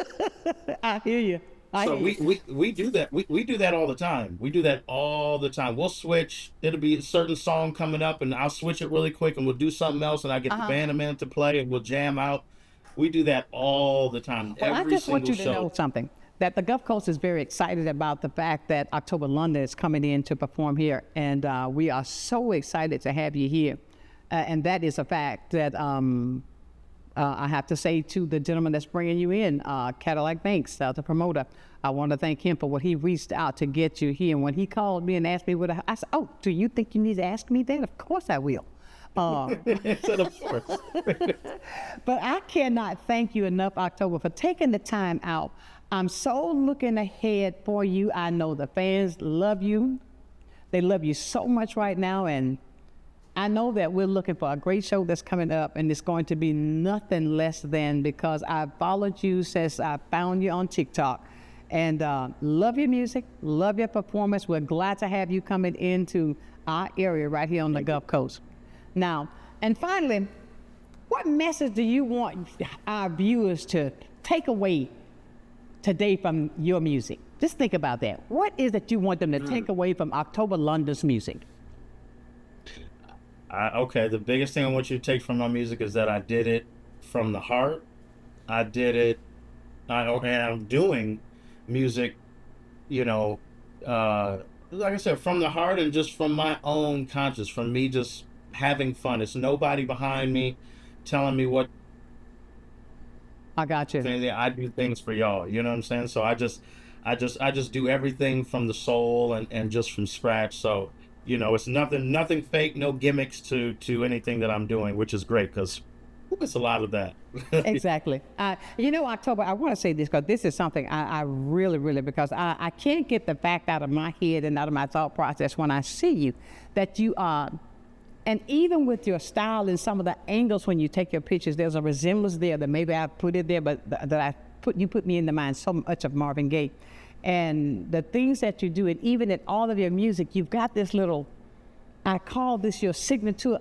I hear you. So we do that. We do that all the time. We do that all the time. We'll switch. It'll be a certain song coming up, and I'll switch it really quick, and we'll do something else, and I get the band a minute to play, and we'll jam out. We do that all the time. Well, I just want you to show. know something, that the Gulf Coast is very excited about the fact that October London is coming in to perform here, and we are so excited to have you here. And that is a fact that I have to say to the gentleman that's bringing you in, Cadillac Banks, the promoter. I want to thank him for what he reached out to get you here. And when he called me and asked me I said, oh, do you think you need to ask me that? Of course I will. Said, of course. But I cannot thank you enough, October, for taking the time out. I'm so looking ahead for you. I know the fans love you. They love you so much right now, and I know that we're looking for a great show that's coming up, and it's going to be nothing less than, because I followed you since I found you on TikTok, and love your music, love your performance. We're glad to have you coming into our area right here on the Gulf Coast. Now, and finally, what message do you want our viewers to take away today from your music? Just think about that. What is it you want them to take away from October London's music? Okay, the biggest thing I want you to take from my music is that I did it from the heart. I did it, and I'm doing music, like I said, from the heart, and just from my own conscience, from me just having fun. It's nobody behind me telling me what. I got you. I do things for y'all, you know what I'm saying? So I just do everything from the soul and just from scratch. So, it's nothing fake, no gimmicks to anything that I'm doing, which is great, because it's a lot of that. Exactly. October, I want to say this, because this is something I really, really, because I can't get the fact out of my head and out of my thought process when I see you, that you are, and even with your style and some of the angles when you take your pictures, there's a resemblance there that maybe I put it there, but you put me in the mind so much of Marvin Gaye. And the things that you do, and even in all of your music, you've got this little, I call this your signature,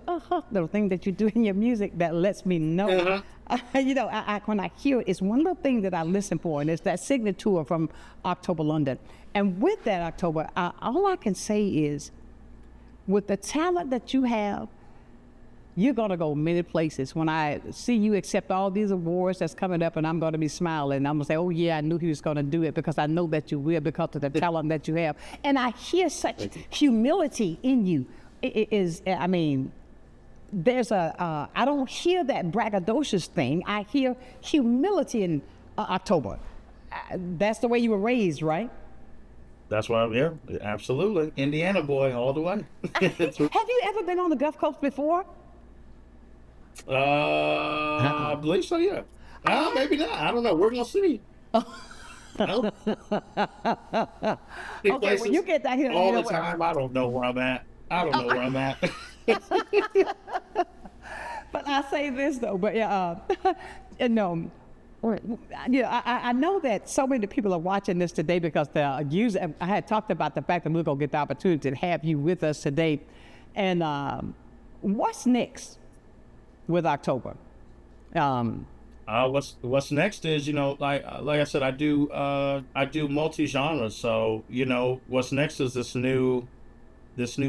little thing that you do in your music that lets me know. When I hear it, it's one little thing that I listen for, and it's that signature from October London. And with that, October, all I can say is, with the talent that you have, you're going to go many places. When I see you accept all these awards that's coming up, and I'm going to be smiling, I'm going to say, oh yeah, I knew he was going to do it, because I know that you will, because of the talent that you have. And I hear such humility in you. there's I don't hear that braggadocious thing. I hear humility in October. That's the way you were raised, right? That's why I'm here. Absolutely. Indiana boy all the way. Have you ever been on the Gulf Coast before? I believe so, yeah. Maybe not. I don't know. We're going to see. Okay, when you get that here all the time, I don't know where I'm at. I don't know where I'm at. But I say this though, but no. Yeah, I know that so many people are watching this today because I had talked about the fact that we're going to get the opportunity to have you with us today. And what's next with October? What's next is, like I said, I do multi-genres. So, what's next is this new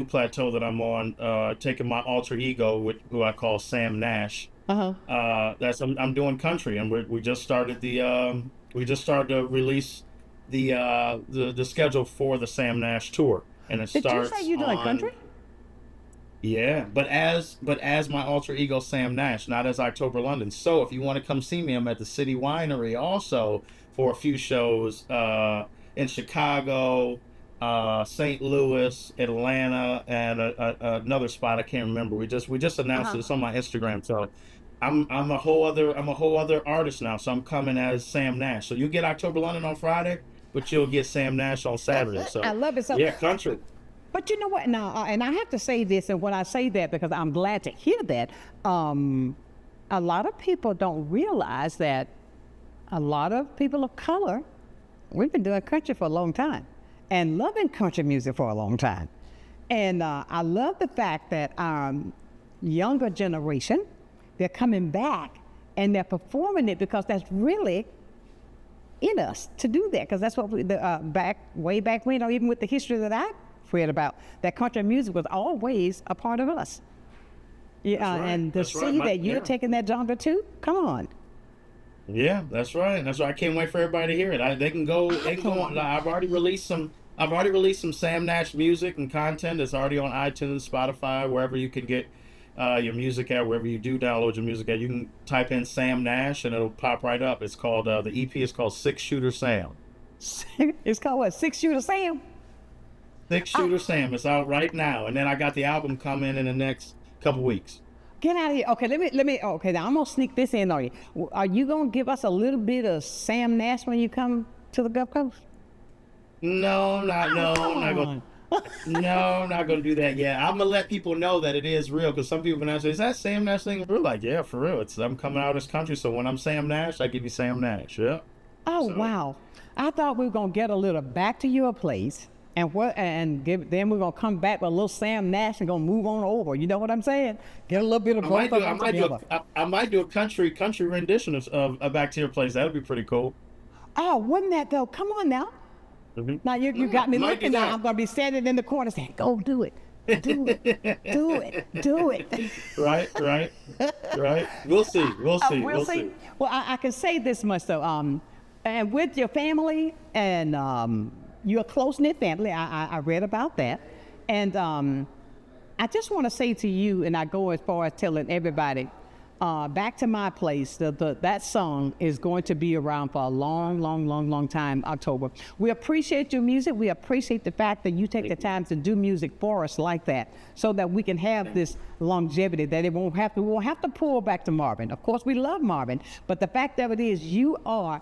plateau that I'm on, taking my alter ego, who I call Sam Nash. I'm doing country, and we just started to release the schedule for the Sam Nash tour, and it starts. Did you say you're doing country? Yeah, but as my alter ego Sam Nash, not as October London. So if you want to come see me, I'm at the City Winery also for a few shows in Chicago, St. Louis, Atlanta, and another spot I can't remember. We just announced it. It's on my Instagram. So I'm a whole other artist now. So I'm coming as Sam Nash. So you get October London on Friday, but you'll get Sam Nash on Saturday. So I love it. So yeah, country. But you know what? Now, and I have to say this, and when I say that, because I'm glad to hear that, a lot of people don't realize that a lot of people of color, we've been doing country for a long time and loving country music for a long time. And I love the fact that our younger generation, they're coming back and they're performing it because that's really in us to do that, because that's what way back when, or even with the history that I read about, that country music was always a part of us. Yeah, right. And to see that you're taking that genre too, come on. Yeah, that's right. That's right. I can't wait for everybody to hear it. They can go on. I've already released some Sam Nash music and content. It's already on iTunes, Spotify, wherever you can get your music at, wherever you do download your music at. You can type in Sam Nash and it'll pop right up. It's called the EP is called 6-Shooter Sam. It's called what? 6-Shooter Sam? 6-Shooter Sam. It's out right now, and then I got the album coming in the next couple weeks. Get out of here. Okay, let me. Okay, now I'm gonna sneak this in on you. Are you gonna give us a little bit of Sam Nash when you come to the Gulf Coast? No, I'm not gonna do that yet. I'm gonna let people know that it is real, because some people now say, "Is that Sam Nash thing?" We're like, "Yeah, for real. I'm coming out of this country, so when I'm Sam Nash, I give you Sam Nash." Yeah. Oh wow! I thought we were gonna get a little back to your place. Then we're gonna come back with a little Sam Nash and gonna move on over. You know what I'm saying? Get a little bit of both of them together. I might do a country rendition of Back to Your Place. That'd be pretty cool. Oh, wouldn't that though? Come on now. Mm-hmm. Now you got me looking. Now I'm gonna be standing in the corner saying, "Go do it, do it, do it, do it." Right. We'll see. We'll see. Well, I can say this much though. And with your family and you're a close-knit family. I read about that. And I just want to say to you, and I go as far as telling everybody, Back to My Place, that song is going to be around for a long time, October. We appreciate your music. We appreciate the fact that you take the time to do music for us like that, so that we can have this longevity, that we won't have to pull back to Marvin. Of course, we love Marvin, but the fact of it is you are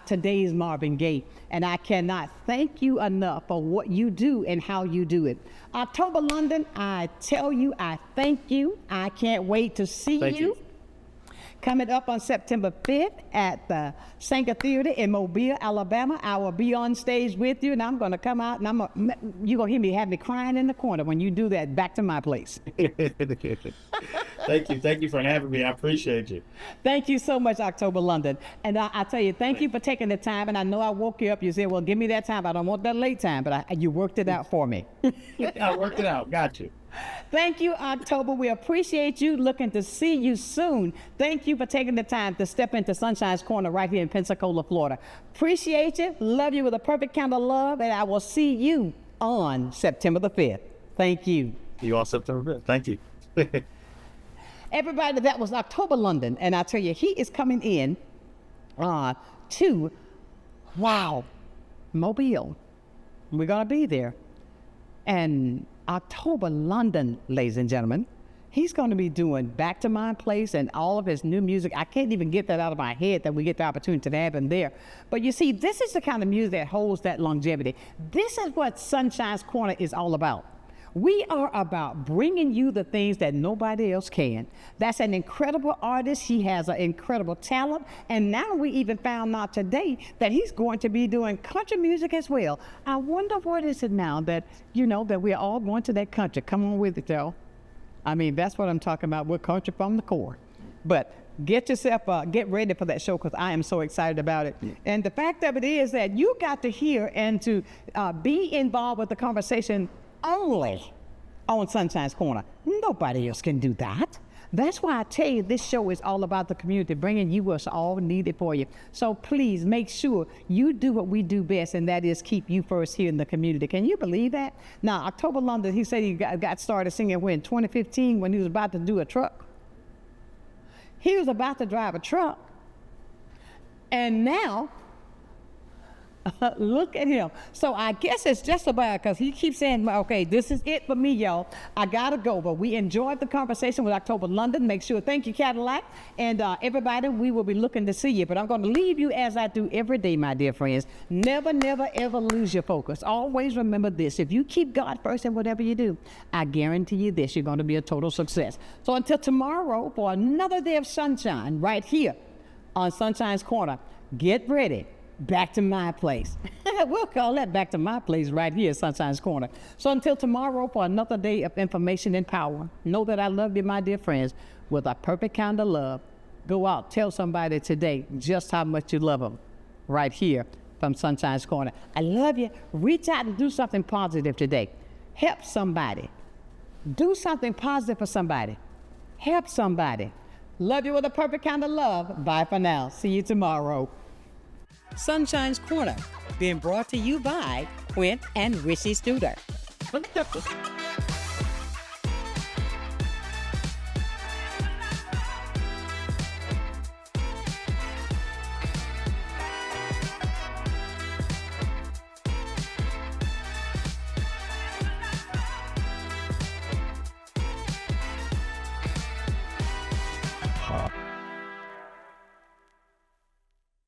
today's Marvin Gaye, and I cannot thank you enough for what you do and how you do it. October London, I tell you, I thank you. I can't wait to see you. Coming up on September 5th at the Sanger Theater in Mobile, Alabama. I will be on stage with you, and I'm going to come out, and you're going to hear me have me crying in the corner when you do that. Back to My Place. Thank you for having me. I appreciate you. Thank you so much, October London. And I tell you, thank you for taking the time. And I know I woke you up. You said, well, give me that time. I don't want that late time. But you worked it out for me. I worked it out. Got you. Thank you, October. We appreciate you. Looking to see you soon. Thank you for taking the time to step into Sonshine's Corner right here in Pensacola, Florida. Appreciate you. Love you with a perfect kind of love. And I will see you on September the 5th. Thank you. You on September 5th. Thank you. Everybody, that was October London. And I tell you, he is coming in to, Mobile. We're going to be there. And October London, ladies and gentlemen, he's going to be doing Back to My Place and all of his new music. I can't even get that out of my head that we get the opportunity to have him there. But you see, this is the kind of music that holds that longevity. This is what Sonshine's Corner is all about. We are about bringing you the things that nobody else can. That's an incredible artist. He has an incredible talent. And now we even found out today that he's going to be doing country music as well. I wonder what is it now that, that we're all going to that country. Come on with it, y'all. I mean, that's what I'm talking about. We're country from the core. But get ready for that show, because I am so excited about it. Yeah. And the fact of it is that you got to hear and to be involved with the conversation only on Sonshine's Corner. Nobody else can do that. That's why I tell you, this show is all about the community, bringing you what's all needed for you. So please make sure you do what we do best, and that is keep you first here in the community. Can you believe that? Now, October London, he said he got started singing when? 2015, when he was about to do a truck. He was about to drive a truck. And now, look at him. So I guess it's just about, because he keeps saying, okay, this is it for me, y'all. I gotta go. But we enjoyed the conversation with October London. Make sure, thank you, Cadillac. And everybody, we will be looking to see you. But I'm going to leave you as I do every day, my dear friends. Never, never, ever lose your focus. Always remember this. If you keep God first in whatever you do, I guarantee you this, you're going to be a total success. So until tomorrow for another day of sunshine right here on Sonshine's Corner, get ready. Back to my place. We'll call that Back to My Place right here at Sonshine's Corner. So until tomorrow for another day of information and power, know that I love you, my dear friends, with a perfect kind of love. Go out, tell somebody today just how much you love them right here from Sonshine's Corner. I love you. Reach out and do something positive today. Help somebody. Do something positive for somebody. Help somebody. Love you with a perfect kind of love. Bye for now. See you tomorrow. Sonshine's Corner, being brought to you by Quint and Richie Studer.